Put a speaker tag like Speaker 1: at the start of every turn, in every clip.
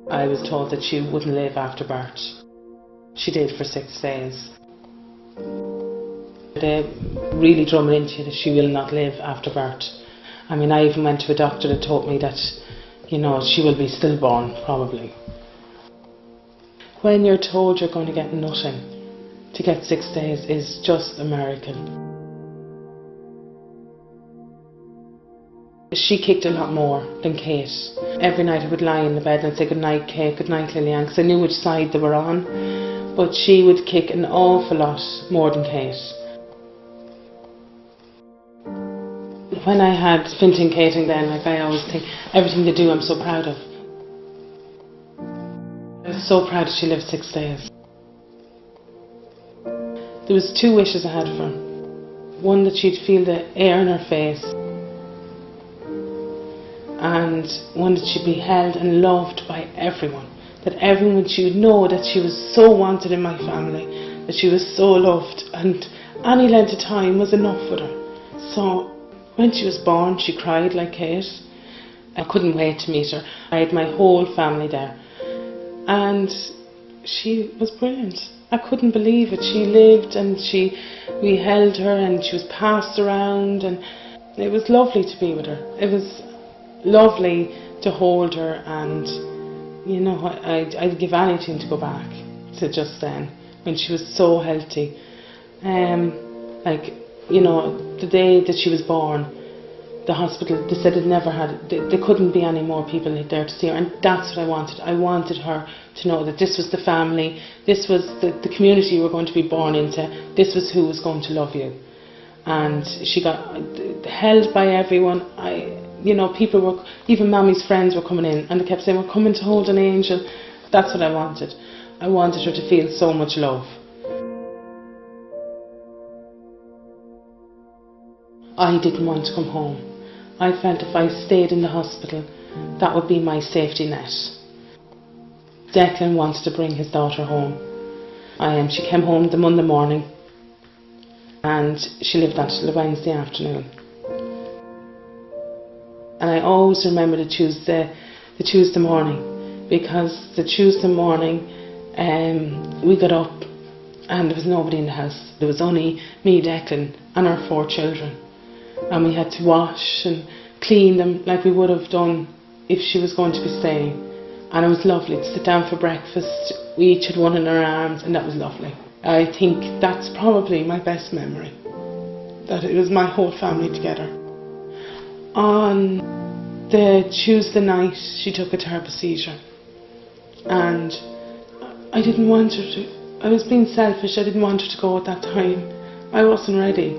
Speaker 1: I was told that she wouldn't live after birth. She did for 6 days. They really drum it into you that she will not live after birth. I mean, I even went to a doctor that told me that, you know, she will be stillborn, probably. When you're told you're going to get nothing, to get 6 days is just a miracle. She kicked a lot more than Kate. Every night I would lie in the bed and say, "Good night, Kate, good night, LillyAnn," because I knew which side they were on. But she would kick an awful lot more than Kate. When I had Fintan and Kate and then, like, I always think, everything they do I'm so proud of. I was so proud that she lived 6 days. There was 2 wishes I had for her. One, that she'd feel the air in her face, and one, that she'd be held and loved by everyone. That everyone, she would know that she was so wanted in my family, that she was so loved, and any length of time was enough for her. So when she was born, she cried like Kate. I couldn't wait to meet her. I had my whole family there, and she was brilliant. I couldn't believe it. She lived, and we held her, and she was passed around, and it was lovely to be with her. It was lovely to hold her, and you know, I'd give anything to go back to just then, when she was so healthy. Like, you know, the day that she was born, the hospital, they said there couldn't be any more people there to see her, and that's what I wanted. I wanted her to know that this was the family, this was the community you were going to be born into, this was who was going to love you. And she got held by everyone. You know, people were, even Mommy's friends were coming in, and they kept saying, "We're coming to hold an angel." That's what I wanted. I wanted her to feel so much love. I didn't want to come home. I felt if I stayed in the hospital, that would be my safety net. Declan wanted to bring his daughter home. She came home the Monday morning, and she lived until the Wednesday afternoon. And I always remember the Tuesday morning, because the Tuesday morning we got up and there was nobody in the house. There was only me, Declan, and our 4 children. And we had to wash and clean them like we would have done if she was going to be staying. And it was lovely to sit down for breakfast. We each had one in our arms, and that was lovely. I think that's probably my best memory, that it was my whole family together. On the Tuesday night, she took a terrible seizure, and I didn't want her to. I was being selfish. I didn't want her to go at that time. I wasn't ready.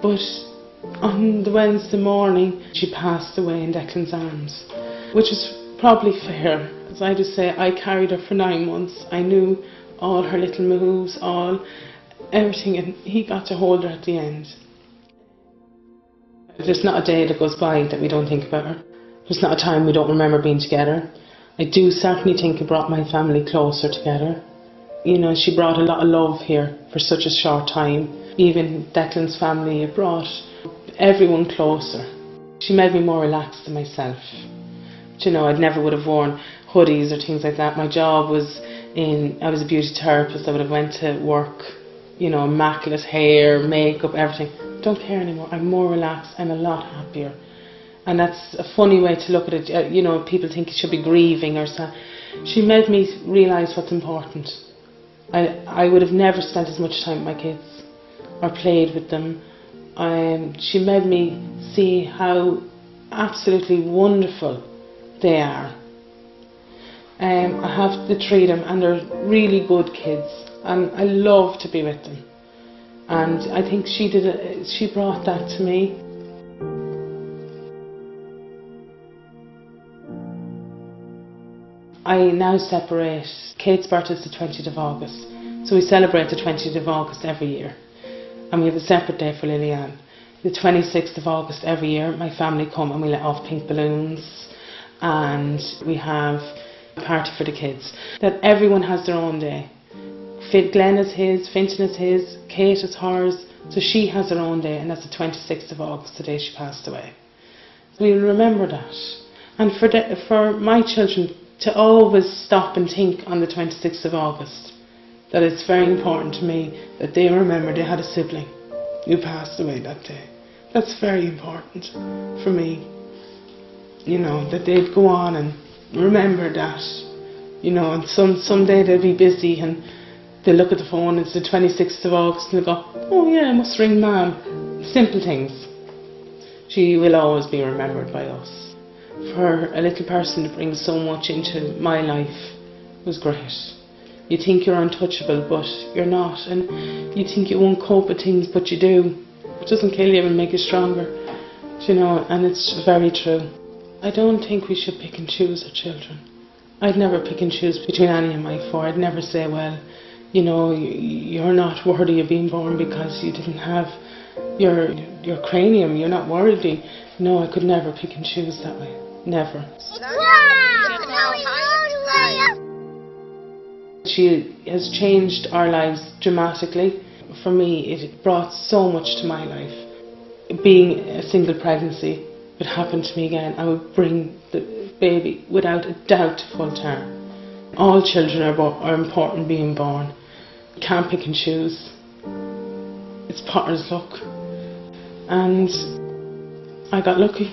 Speaker 1: But on the Wednesday morning, she passed away in Declan's arms, which was probably fair. As I just say, I carried her for 9 months. I knew all her little moves, everything, and he got to hold her at the end. There's not a day that goes by that we don't think about her. There's not a time we don't remember being together. I do certainly think it brought my family closer together. You know, she brought a lot of love here for such a short time. Even Declan's family, it brought everyone closer. She made me more relaxed than myself. You know, I never would have worn hoodies or things like that. My job was I was a beauty therapist. I would have went to work, you know, immaculate hair, makeup, everything. Don't care anymore. I'm more relaxed. I'm a lot happier. And that's a funny way to look at it. You know, people think it should be grieving or so. She made me realise what's important. I would have never spent as much time with my kids or played with them. She made me see how absolutely wonderful they are. I have the 3 of them, and they're really good kids, and I love to be with them. And I think she brought that to me. I now separate. Kate's birthday is the 20th of August, so we celebrate the 20th of August every year. And we have a separate day for LillyAnn. The 26th of August every year, my family come and we let off pink balloons, and we have a party for the kids. That everyone has their own day. Glenn is his, Fintan is his, Kate is hers, so she has her own day, and that's the 26th of August, the day she passed away. We'll remember that. And for my children, to always stop and think on the 26th of August that it's very important to me that they remember they had a sibling who passed away that day. That's very important for me, you know, that they'd go on and remember that, you know, and someday they'll be busy and they'll look at the phone, it's the 26th of August, and they'll go, oh yeah, I must ring Mum. Simple things. She will always be remembered by us. For a little person to bring so much into my life was great. You think you're untouchable, but you're not, and you think you won't cope with things, but you do. It doesn't kill you, it will make you stronger, you know, and it's very true. I don't think we should pick and choose our children. I'd never pick and choose between any of my four. I'd never say, well, you know, you're not worthy of being born because you didn't have your cranium, you're not worthy. No, I could never pick and choose that way. Never. She has changed our lives dramatically. For me, it brought so much to my life. Being a single pregnancy would happen to me again. I would bring the baby without a doubt to full term. All children are important being born. You can't pick and choose. It's potter's luck. And I got lucky.